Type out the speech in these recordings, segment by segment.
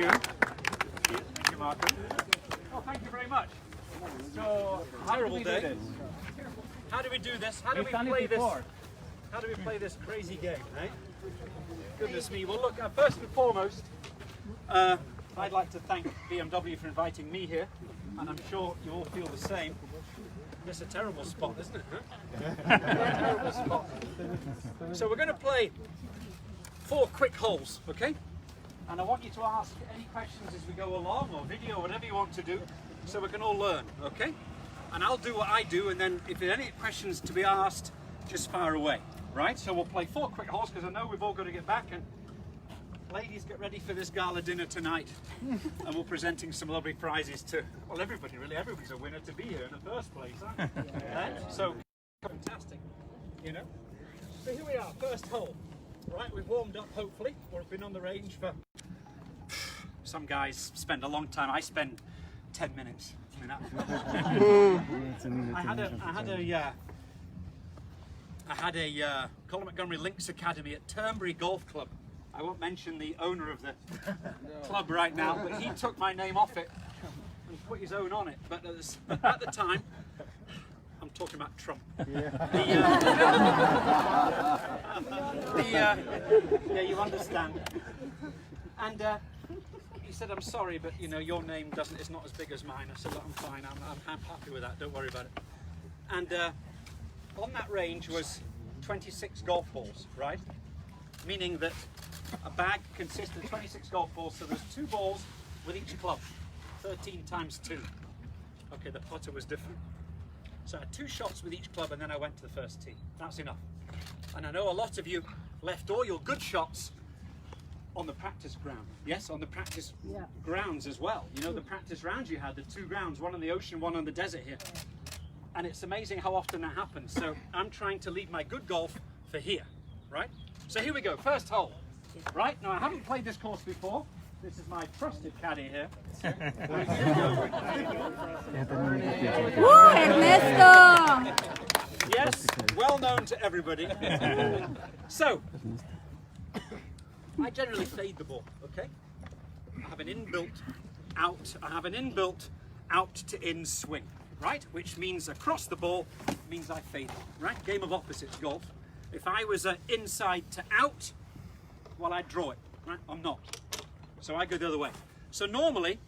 you. Thank you, Marco. Oh, thank you very much. So, how do we do this? How do we do this? How do we play this? How do we play this crazy game, eh? Goodness me. Well, look, first and foremost, I'd like to thank BMW for inviting me here, and I'm sure you all feel the same. This is a terrible spot, isn't it? Huh? Terrible spot. So we're going to play 4 quick holes, okay? And I want you to ask any questions as we go along, or video, whatever you want to do, so we can all learn, okay? And I'll do what I do, and then if there are any questions to be asked, just fire away, right? So we'll play 4 quick holes, because I know we've all got to get back, and ladies, get ready for this gala dinner tonight. And we're presenting some lovely prizes to, well, everybody really. Everybody's a winner to be here in the first place, aren't they? So, fantastic, you know? So here we are, first hole. Right, we've warmed up, hopefully, or have been on the range for... Some guys spend a long time. I spend 10 minutes. I had a Colin Montgomerie Links Academy at Turnberry Golf Club. I won't mention the owner of the club right now, but he took my name off it and put his own on it. But at the time, I'm talking about Trump. Yeah, you understand. And he said, "I'm sorry, but you know your name is not as big as mine." I said, "Look, I'm fine. I'm happy with that. Don't worry about it." And on that range was 26 golf balls, right? Meaning that a bag consists of 26 golf balls. So there's 2 balls with each club, 13 times 2. Okay, the putter was different. So I had 2 shots with each club, and then I went to the first tee. That's enough. And I know a lot of you left all your good shots on the practice ground. Yes, on the practice grounds as well. You know, the practice rounds you had, the 2 grounds, one on the ocean, one on the desert here. And it's amazing how often that happens. So I'm trying to leave my good golf for here, right? So here we go, first hole. Right, now I haven't played this course before. This is my trusted caddy here. Woo, Ernesto! Yes, well known to everybody. So, I generally fade the ball, okay? I have an inbuilt out to in swing, right? Which means across the ball means I fade it, right? Game of opposites, golf. If I was inside to out, well, I'd draw it, right? I'm not. So I go the other way. So normally,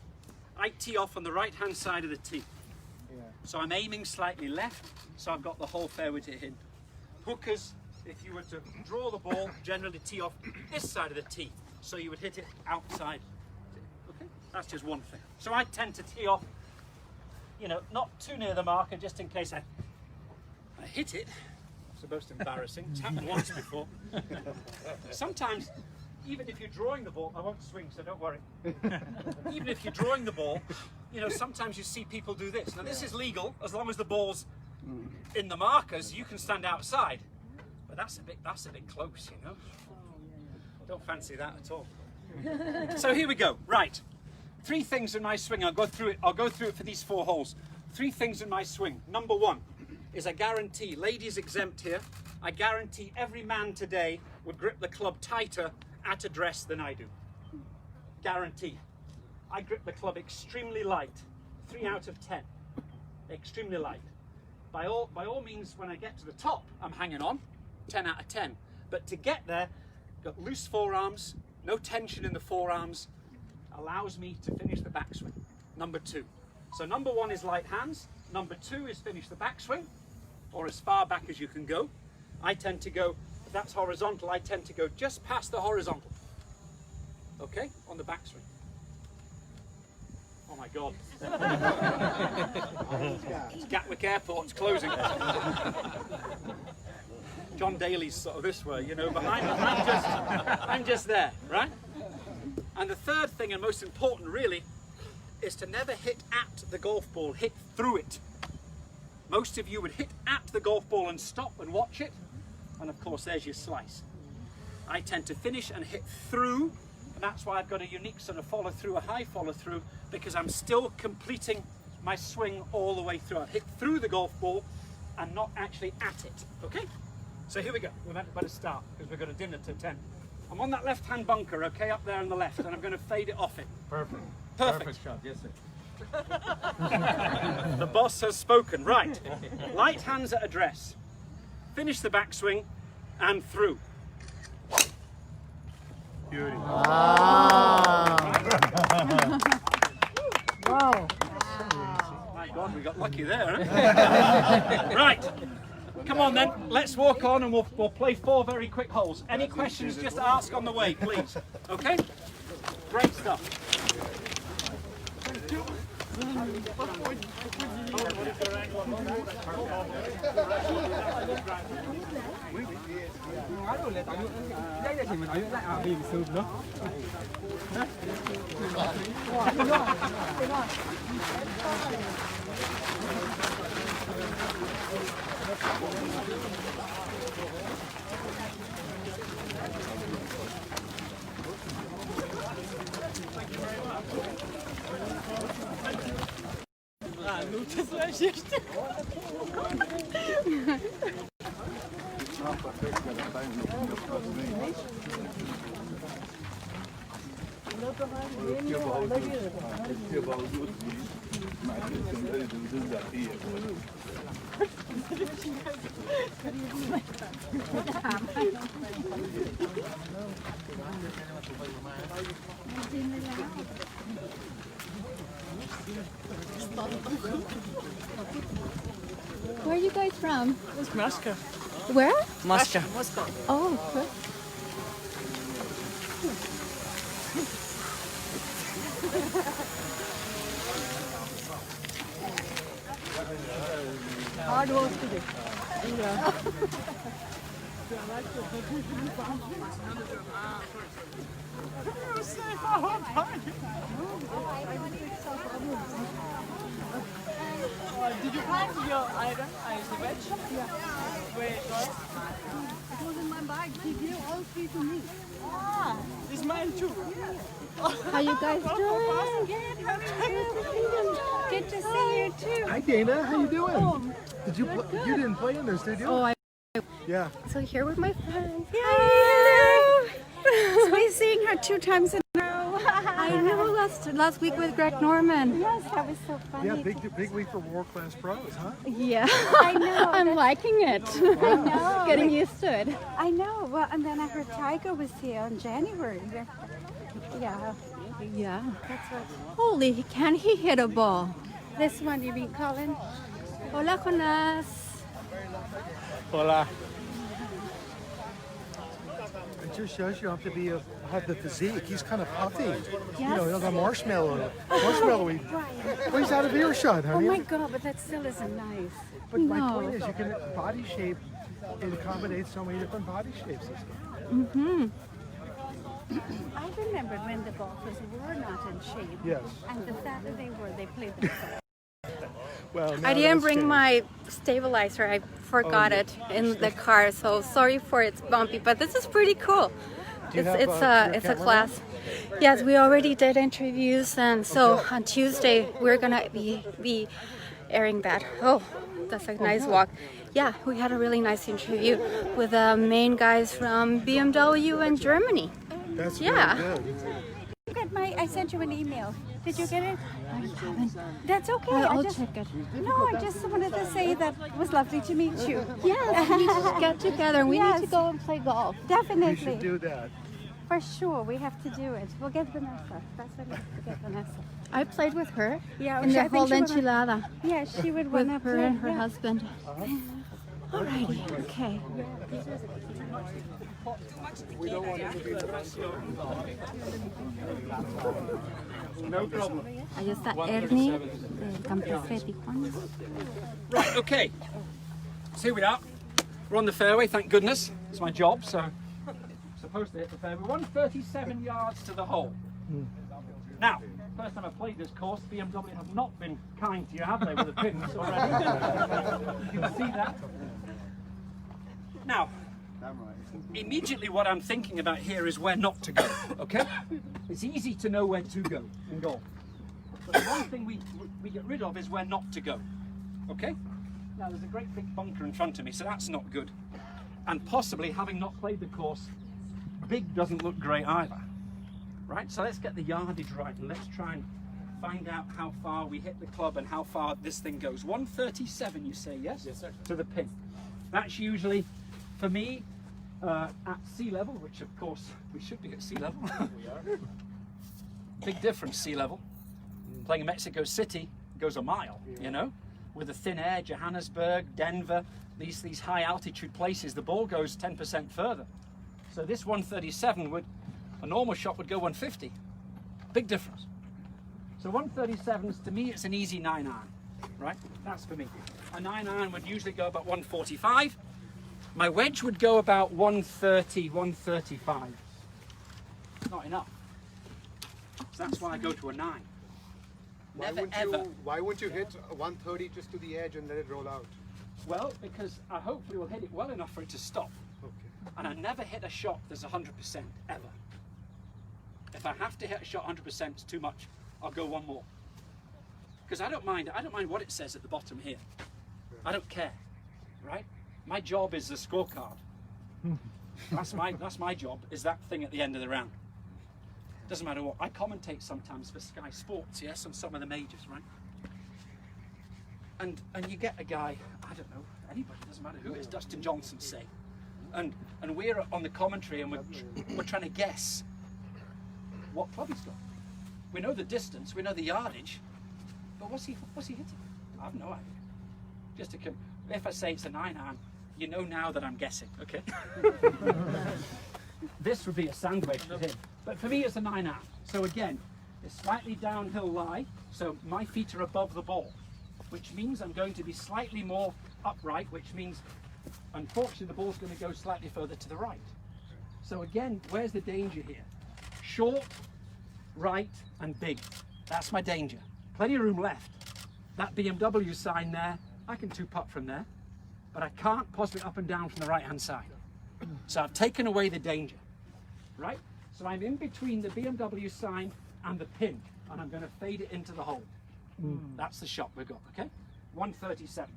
I tee off on the right-hand side of the tee. So I'm aiming slightly left, so I've got the whole fairway to hit. Hookers, if you were to draw the ball, generally tee off this side of the tee. So you would hit it outside. Okay, that's just one thing. So I tend to tee off, you know, not too near the marker, just in case I hit it. It's the most embarrassing. It's happened once before. Sometimes, even if you're drawing the ball, I won't swing, so don't worry. Even if you're drawing the ball, you know, sometimes you see people do this. Now this is legal as long as the ball's in the markers. You can stand outside, but that's a bit close, you know. Don't fancy that at all. So here we go. Right, 3 things in my swing. I'll go through it for these 4 holes. 3 things in my swing. Number 1 is I guarantee, ladies exempt here, I guarantee every man today would grip the club tighter at address than I do. Guarantee. I grip the club extremely light. 3 out of 10. Extremely light. By all means, when I get to the top, I'm hanging on. 10 out of 10. But to get there, got loose forearms, no tension in the forearms, allows me to finish the backswing. Number 2. So number 1 is light hands. Number 2 is finish the backswing, or as far back as you can go. I tend to go, if that's horizontal, I tend to go just past the horizontal. Okay, on the backswing. Oh my God. It's Gatwick Airport's closing. John Daly's sort of this way, you know, but I'm just there, right? And the third thing, and most important really, is to never hit at the golf ball, hit through it. Most of you would hit at the golf ball and stop and watch it, and of course there's your slice. I tend to finish and hit through, and that's why I've got a unique sort of follow through, a high follow through, because I'm still completing my swing all the way through. I hit through the golf ball and not actually at it, okay? So here we go, we're about to start, because we've got a dinner to 10. I'm on that left-hand bunker, okay, up there on the left, and I'm going to fade it off it. Perfect. Perfect. Perfect shot, yes sir. The boss has spoken. Right. Light hands at address. Finish the backswing and through. Beauty. Wow. My God, we got lucky there, huh? Right. Come on then, let's walk on and we'll play 4 very quick holes. Any questions, just ask on the way, please. Okay? Great stuff. Where are you guys from? Moscow. Where? Moscow. Oh, where? Hard work to do. Yeah. Did you find your iron? The wedge? Yeah. Where it was? It was in my bag. He gave all 3 to me. Ah, it's mine too. How you guys doing? Good to see you too. Hi Dana, how you doing? Did you you didn't play in this, did you? Oh, Yeah. so here with my friends. Hello. So we're seeing her 2 times in a row. I know last week with Greg Norman. Yes, that was so funny. Yeah, big week for world-class pros, huh? Yeah. I know. I'm liking it. I know. Getting used to it. I know. Well, and then I heard Tiger was here in January. Yeah, Yeah. that's what. Holy, can he hit a ball? This one, you mean Colin? Hola, Jonas. Hola. It just shows you have to have the physique. He's kind of puffy. You know, he's a marshmallowy. Well, he's out of earshot, Oh honey. my God, but that still isn't nice. But my No. point is, you can body shape. It accommodates so many different body shapes. I remember when the golfers were not in shape. Yes. And the fatter they were, they played themselves. Well, now I didn't that's bring changed. my stabilizer. I forgot it in the car, so sorry for it's bumpy. But this is pretty cool. Do you have, It's your a camera class. Yes, we already did interviews, and so on Tuesday we're gonna be airing that. Oh, that's a nice walk. Yeah, we had a really nice interview with the main guys from BMW in Germany. That's Yeah. really good. I sent you an email. Did you get it? I haven't. That's okay. I'll check it. No, I just wanted to say that it was lovely to meet you. Yes, we need to get together. We need to Yes. go and play golf. We Definitely. should do that. For sure, we have to do it. We'll get Vanessa. That's what we have to get Vanessa. I played with her Yeah, in I the think whole she wanna- enchilada Yeah, she would with want to her play. and her Yeah. husband. Alrighty, okay. No problem. Ahí está Ernie, del Campestre de Tijuana. Right, okay. So here we are. We're on the fairway, thank goodness. It's my job, so I'm supposed to hit the fairway. 137 yards to the hole. Now, first time I played this course, BMW have not been kind to you, have they, with the pins already? You can see that. Now, immediately what I'm thinking about here is where not to go, okay? It's easy to know where to go in golf. But the one thing we get rid of is where not to go, okay? Now there's a great big bunker in front of me, so that's not good. And possibly, having not played the course big doesn't look great either. Right, so let's get the yardage right and let's try and find out how far we hit the club and how far this thing goes. 137 you say, yes? Yes, sir. To the pin. That's usually, for me, at sea level, which of course we should be at sea level. We are. Big difference, sea level. Playing in Mexico City goes a mile, you know? With a thin air, Johannesburg, Denver, these high altitude places, the ball goes 10% further. So this 137 would, a normal shot would go 150. Big difference. So 137s, to me, it's an easy 9-iron, right? That's for me. A 9-iron would usually go about 145. My wedge would go about 130, 135. Not enough. So that's why I go to a 9. Why wouldn't you hit 130 just to the edge and let it roll out? Well, because I hopefully will hit it well enough for it to stop. Okay. And I never hit a shot that's 100% ever. If I have to hit a shot 100%, it's too much. I'll go one more. Because I don't mind what it says at the bottom here. I don't care, right? My job is the scorecard. That's my job, is that thing at the end of the round. Doesn't matter what. I commentate sometimes for Sky Sports, yes, on some of the majors, right? And you get a guy, I don't know, anybody, doesn't matter who it is, Dustin Johnson, say. And we're on the commentary and we're trying to guess what club he's got. We know the distance, we know the yardage, but what's he hitting? I have no idea. Just to if I say it's a 9-iron, you know now that I'm guessing, okay? This would be a sand wedge for him, but for me it's a 9-iron. So again, it's slightly downhill lie, so my feet are above the ball, which means I'm going to be slightly more upright, which means unfortunately the ball's going to go slightly further to the right. So again, where's the danger here? Short, right and big. That's my danger. Plenty of room left. That BMW sign there, I can 2-putt from there, but I can't possibly up and down from the right hand side. So I've taken away the danger, right? So I'm in between the BMW sign and the pin, and I'm going to fade it into the hole. That's the shot we've got, okay? 137.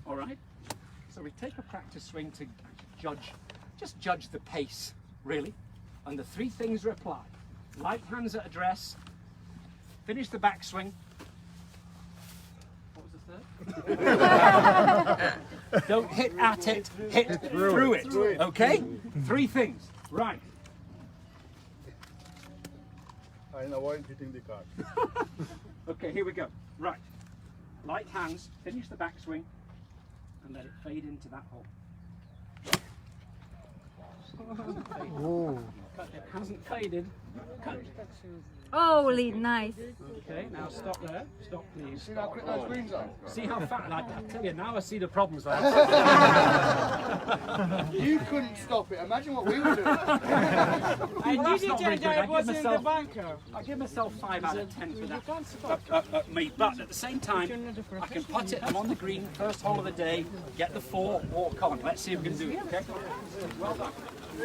All right? So we take a practice swing to just judge the pace, really. And the 3 things are applied. Light hands at address, finish the backswing. What was the third? Don't hit at it, hit through it. Okay? 3 things. Right. And avoid hitting the card. Okay, here we go. Right. Light hands, finish the backswing, and let it fade into that hole. It hasn't faded. Cut. Holy nice. Okay, now stop there. Stop, please. See how quick those greens are? See how fat? I tell you, now I see the problems. You couldn't stop it. Imagine what we were doing. I That's did not it very and good. I was in the bunker. I give myself 5 out of 10 for You that. can't stop. Me, but at the same time, I can putt it. I'm on the green, first hole of the day. Get the 4, walk on. Let's see if we can do it. Okay. Well done. You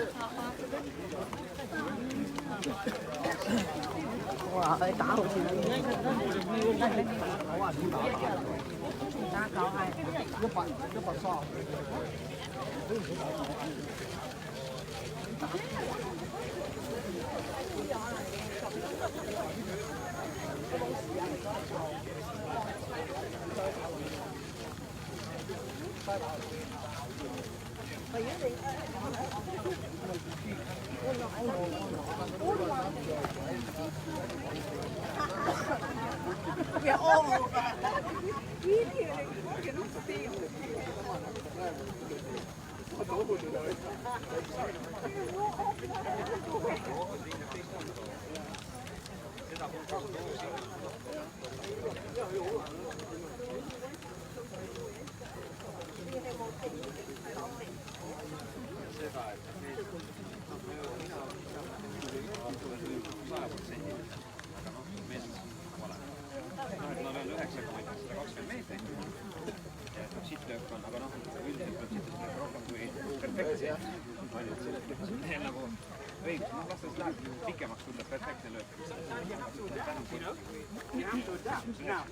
have to adapt. Now,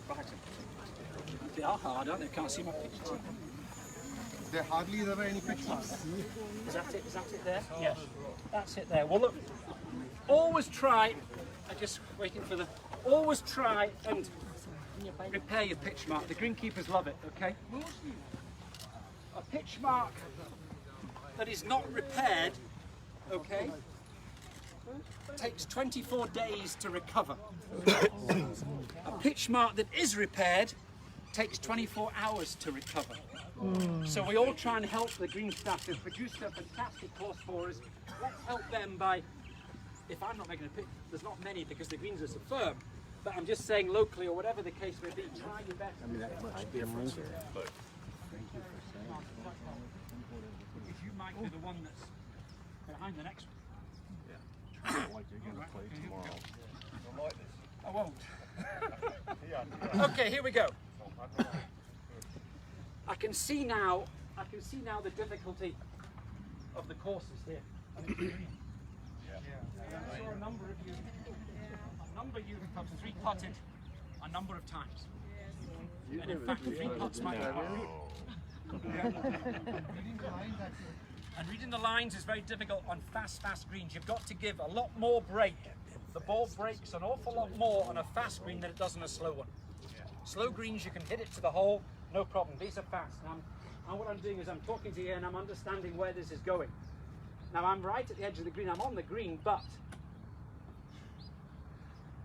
they are hard, aren't they? Can't see my picture. there hardly ever any pitch marks. Is that it? Is that it there? Yes. That's it there. Well, look, always try, I'm just waiting for the, always try and repair your pitch mark. The greenkeepers love it, okay? A pitch mark that is not repaired, okay, takes 24 days to recover. A pitch mark that is repaired takes 24 hours to recover. So we all try and help the green staff who've produced a fantastic course for us. Let's help them by, if I'm not making a pitch, there's not many because the greens are so firm, but I'm just saying locally or whatever the case may be, try your best. I mean, that much difference. Because you might be the one that's behind the next one. Like you're going to play tomorrow. I won't. Okay, here we go. I can see now the difficulty of the courses here. I saw a number of you have three-putted a number of times. And in fact, three putts might be quite good. And reading the lines is very difficult on fast greens. You've got to give a lot more break. The ball breaks an awful lot more on a fast green than it does on a slow one. Slow greens, you can hit it to the hole, no problem. These are fast. And what I'm doing is I'm talking to you and I'm understanding where this is going. Now I'm right at the edge of the green. I'm on the green, but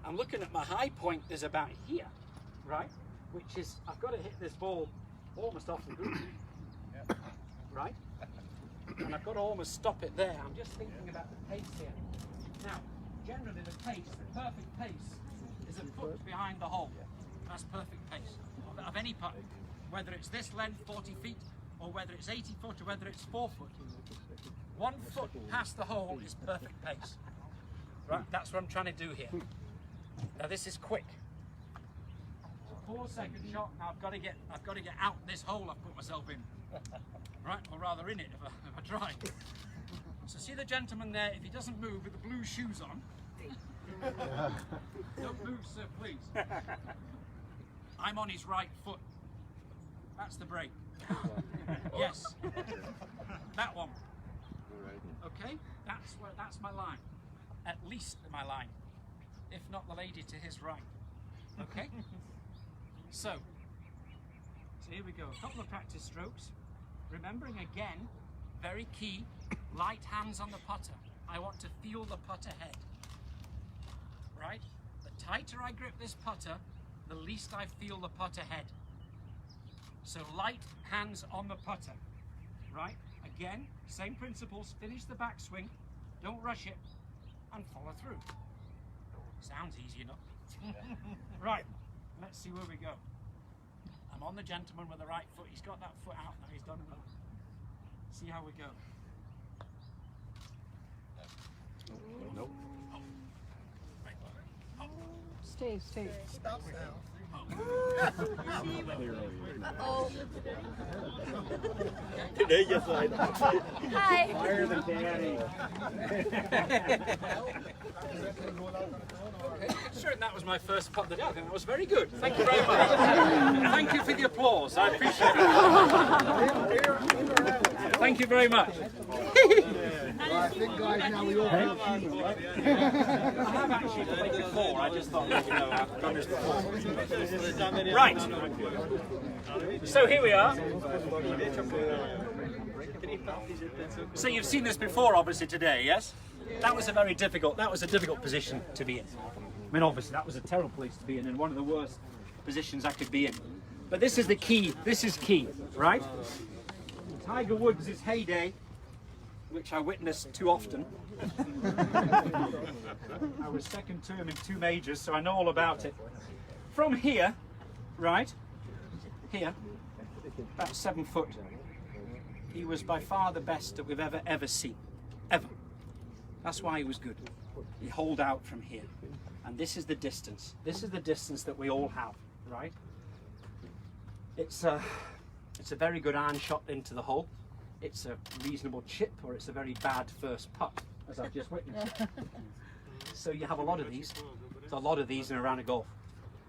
I'm looking at my high point is about here, right? Which is, I've got to hit this ball almost off the green, right? And I've got to almost stop it there. I'm just thinking about the pace here. Now, generally the perfect pace is a foot behind the hole. That's perfect pace of any putt. Whether it's this length, 40 feet, or whether it's 80 foot, or whether it's 4 foot. 1 foot past the hole is perfect pace. Right, that's what I'm trying to do here. Now this is quick. 4-second shot. Now I've got to get out this hole I've put myself in. Right, or rather in it if I try. So see the gentleman there, if he doesn't move with the blue shoes on. Don't move, sir, please. I'm on his right foot. That's the break. Yes. That one. Okay? That's my line. At least my line. If not the lady to his right. Okay? So here we go. A couple of practice strokes. Remembering again, very key, light hands on the putter. I want to feel the putter head. Right? The tighter I grip this putter, the least I feel the putter head. So light hands on the putter. Right? Again, same principles. Finish the backswing. Don't rush it. And follow through. Sounds easy enough. Right. Let's see where we go. I'm on the gentleman with the right foot. He's got that foot out now. He's done enough. See how we go. Nope. Stay. Stop now. Hi. Higher than Danny. Sure, that was my first putt of the day. I think that was very good. Thank you very much. Thank you for the applause. I appreciate it. Thank you very much. I think, guys, now we all feel human, right? I have actually played before. I just thought, I've done this before. Right. So here we are. So you've seen this before, obviously, today, yes? That was a difficult position to be in. I mean, obviously, that was a terrible place to be in, and one of the worst positions I could be in. But this is the key. This is key, right? Tiger Woods' heyday, which I witnessed too often. I was second term in 2 majors, so I know all about it. From here, right, here, about 7 foot, he was by far the best that we've ever seen. Ever. That's why he was good. He holed out from here. And this is the distance. This is the distance that we all have, right? It's a very good iron shot into the hole. It's a reasonable chip, or it's a very bad first putt, as I've just witnessed. So you have a lot of these. There's a lot of these in a round of golf.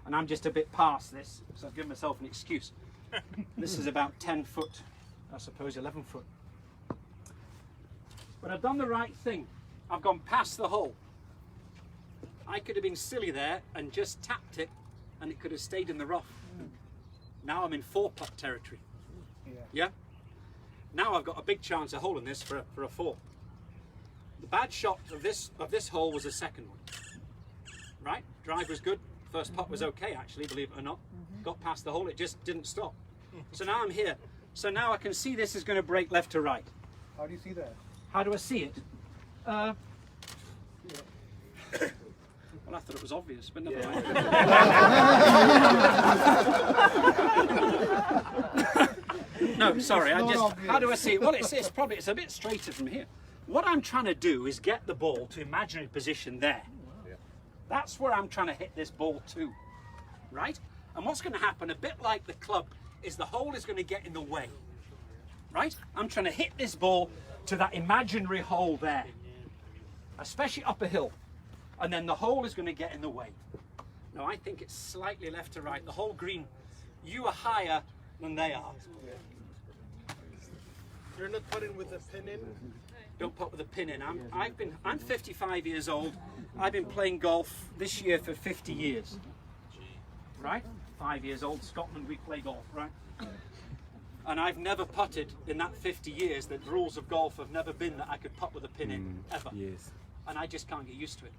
And I'm just a bit past this, so I've given myself an excuse. This is about 10 foot I suppose 11 foot. But I've done the right thing. I've gone past the hole. I could have been silly there and just tapped it and it could have stayed in the rough. Now I'm in 4-putt territory. Yeah? Now I've got a big chance of holding this for a 4. The bad shot of this hole was the second one. Right? Drive was good. First putt was okay actually, believe it or not. Got past the hole, it just didn't stop. So now I'm here. So now I can see this is going to break left to right. How do you see that? How do I see it? Well, I thought it was obvious, but never mind. No, sorry. How do I see it? Well, it's a bit straighter from here. What I'm trying to do is get the ball to imaginary position there. That's where I'm trying to hit this ball to, right? And what's going to happen, a bit like the club, is the hole is going to get in the way, right? I'm trying to hit this ball to that imaginary hole there, especially up a hill, and then the hole is going to get in the way. Now I think it's slightly left to right. The whole green, you are higher than they are. You're not putting with the pin in? Don't put with a pin in. I'm 55 years old. I've been playing golf this year for 50 years. Right? 5 years old, Scotland, we play golf, right? And I've never putted in that 50 years. The rules of golf have never been that I could putt with a pin in, ever. Yes. And I just can't get used to it.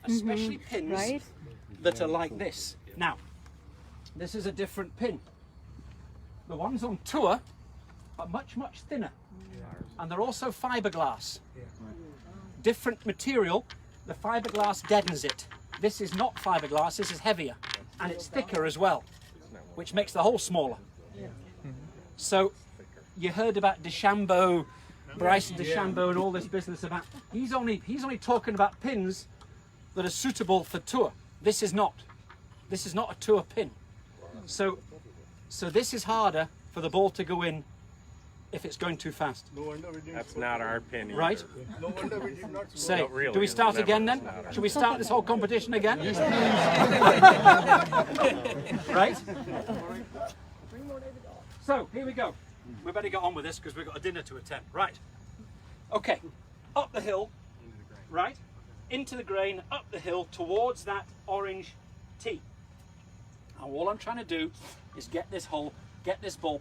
Especially pins that are like this. Now, this is a different pin. The ones on tour are much, much thinner. And they're also fiberglass. Different material, the fiberglass deadens it. This is not fiberglass, this is heavier. And it's thicker as well, which makes the hole smaller. So, you heard about DeChambeau, Bryson DeChambeau and all this business about, he's only talking about pins that are suitable for tour. This is not. This is not a tour pin. So this is harder for the ball to go in if it's going too fast. That's not our pin either. Right? No wonder we did not. Say, really, do we start never. again then? Should we start this whole competition again? Right? So, here we go. We better get on with this because we've got a dinner to attend. Right. Okay. Up the hill. Right? Into the grain, up the hill, towards that orange tee. And all I'm trying to do is get this ball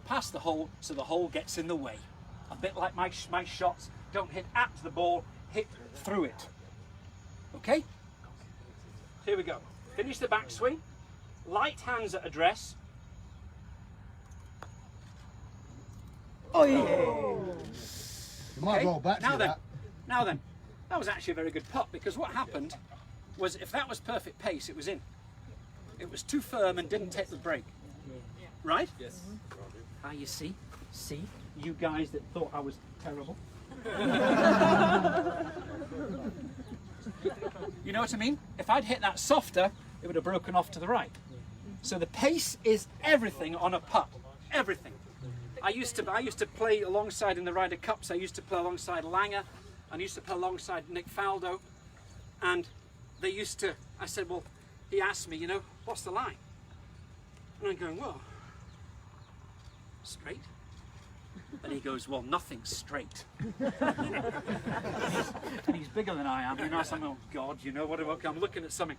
past the hole so the hole gets in the way. A bit like my shots, don't hit at the ball, hit through it. Okay? Here we go. Finish the backswing. Light hands at address. Oh, yeah. You might roll back Now to then, that. now then, that was actually a very good putt because what happened was if that was perfect pace, it was in. It was too firm and didn't take the break. Right? Yes. Ah, you see? See? You guys that thought I was terrible. You know what I mean? If I'd hit that softer, it would have broken off to the right. So the pace is everything on a putt. Everything. I used to play alongside in the Ryder Cups. I used to play alongside Langer, and I used to play alongside Nick Faldo. And they used to, I said, well, he asked me, you know, what's the line? And I'm going, well, straight. And he goes, well, nothing's straight. And he's bigger than I am. You know, I'm, oh God, you know what? I'm looking at something.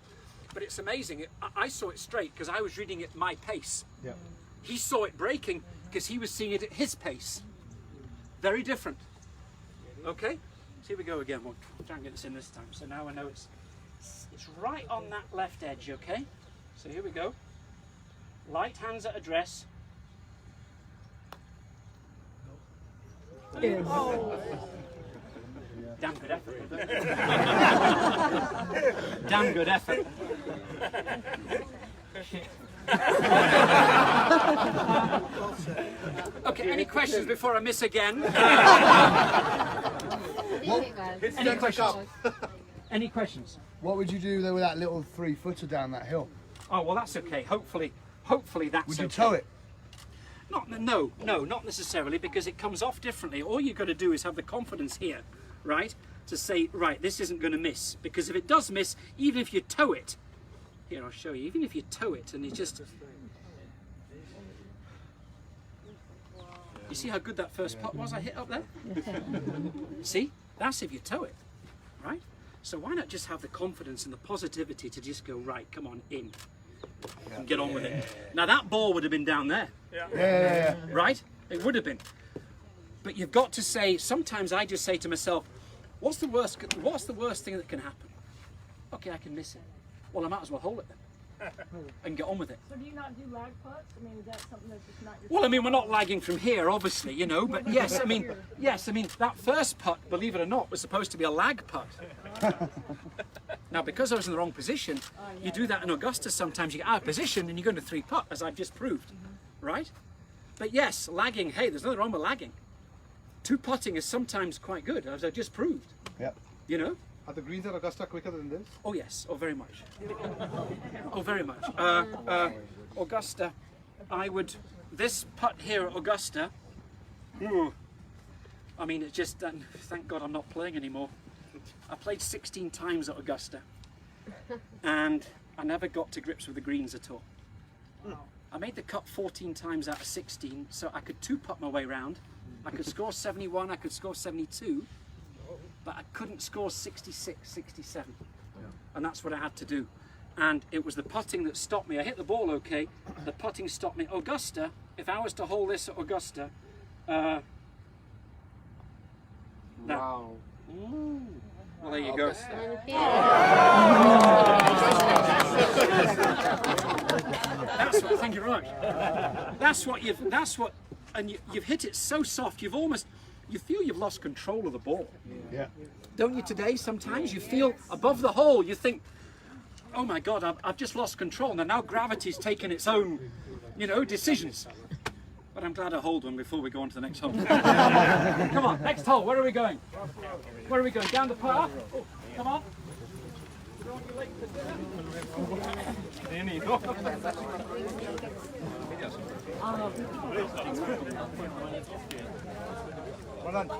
But it's amazing. I saw it straight because I was reading it at my pace. Yeah. He saw it breaking because he was seeing it at his pace. Very different. Okay? So here we go again. We'll try and get this in this time. So now I know it's right on that left edge, okay? So here we go. Light hands at address. Oh. Damn good effort. Damn good effort. Okay, any questions before I miss again? Any questions? Any questions? What would you do though with that little 3-footer down that hill? Oh, well, that's okay. Hopefully that's Would you okay. tow it? No, not necessarily, because it comes off differently. All you've got to do is have the confidence here, right, to say, right, this isn't going to miss. Because if it does miss, even if you tow it, here, I'll show you, even if you tow it and you just... You see how good that first putt was I hit up there? See? That's if you toe it, right? So why not just have the confidence and the positivity to just go, right, come on, in. And get on with it. Now that ball would have been down there. Yeah. Right? It would have been. But you've got to say, sometimes I just say to myself, what's the worst thing that can happen? Okay, I can miss it. Well, I might as well hold it then. And get on with it. So do you not do lag putts? I mean, is that something that's just not your... Well, I mean, we're not lagging from here, obviously, you know, but yes, I mean, that first putt, believe it or not, was supposed to be a lag putt. Now, because I was in the wrong position, you do that in Augusta sometimes, you get out of position and you go into 3-putt, as I've just proved, right? But yes, lagging, hey, there's nothing wrong with lagging. 2-putting is sometimes quite good, as I just proved. Yep. You know? Are the greens at Augusta quicker than this? Oh yes, oh very much. Oh very much. Augusta, this putt here at Augusta, I mean it's just, thank God I'm not playing anymore. I played 16 times at Augusta and I never got to grips with the greens at all. I made the cut 14 times out of 16, so I could 2-putt my way round. I could score 71, I could score 72, but I couldn't score 66, 67. And that's what I had to do. And it was the putting that stopped me. I hit the ball okay, the putting stopped me. Augusta, if I was to hold this at Augusta, Wow. well, there you go. That's what, thank you very much. And you've hit it so soft, you feel you've lost control of the ball. Yeah. Don't you today? Sometimes you feel above the hole, you think, oh my God, I've just lost control. Now gravity's taken its own, decisions. But I'm glad I hold one before we go on to the next hole. Come on, next hole, where are we going? Where are we going? Down the path? Oh, come on. Ernie. Well done.